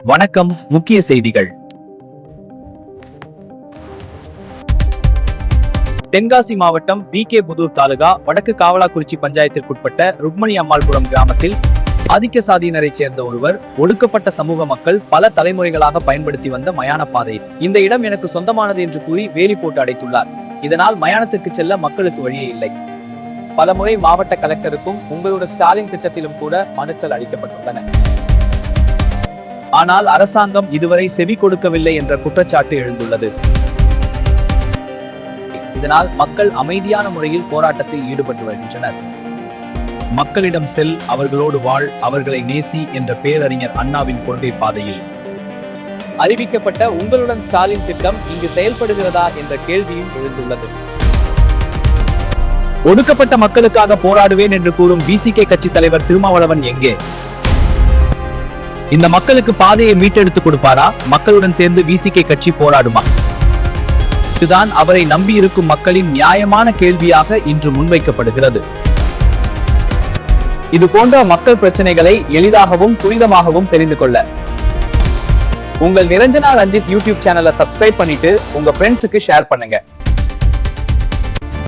வணக்கம். முக்கிய செய்திகள். தென்காசி மாவட்டம் விகேபுதூர் தாலுகா வடக்கு காவலாக்குறிச்சி பஞ்சாயத்திற்குட்பட்ட ருக்மணி அம்மாள்புரம் கிராமத்தில் ஆதிக்க சாதியினரைச் சேர்ந்த ஒருவர் ஒடுக்கப்பட்ட சமூக மக்கள் பல தலைமுறைகளாக பயன்படுத்தி வந்த மயான பாதை. இந்த இடம் எனக்கு சொந்தமானது என்று கூறி வேலி போட்டு அடைத்துள்ளார். இதனால் மயானத்திற்கு செல்ல மக்களுக்கு வழியே இல்லை. பலமுறை மாவட்ட கலெக்டருக்கும் உங்களோட ஸ்டாலின் திட்டத்திலும் கூட மனுக்கள் அளிக்கப்பட்டுள்ளன. ஆனால் அரசாங்கம் இதுவரை செவி கொடுக்கவில்லை என்ற குற்றச்சாட்டு எழுந்துள்ளது. இதனால் மக்கள் அமைதியான முறையில் போராட்டத்தில் ஈடுபட்டு வருகின்றனர். மக்களிடம் செல், அவர்களோடு வாழ், அவர்களை நேசி என்ற பேரறிஞர் அண்ணாவின் கொள்கை பாதையில் அறிவிக்கப்பட்ட உங்களுடன் ஸ்டாலின் திட்டம் இங்கு செயல்படுகிறதா என்ற கேள்வியும் எழுந்துள்ளது. ஒடுக்கப்பட்ட மக்களுக்காக போராடுவேன் என்று கூறும் விசிகே கட்சி தலைவர் திருமாவளவன் எங்கே? இந்த மக்களுக்கு பாதையை மீட்டெடுத்து கொடுப்பாரா? மக்களுடன் சேர்ந்து விசிகே கட்சி போராடுமா? இதுதான் அவரை நம்பி இருக்கும் மக்களின் நியாயமான கேள்வியாக இன்று முன்வைக்கப்படுகிறது. இது போன்ற மக்கள் பிரச்சனைகளை எளிதாகவும் துரிதமாகவும் தெரிந்து கொள்ள உங்கள் நிரஞ்சனா ரஞ்சித் யூடியூப் சேனலை சப்ஸ்கிரைப் பண்ணிட்டு உங்க ஃப்ரெண்ட்ஸுக்கு ஷேர் பண்ணுங்க.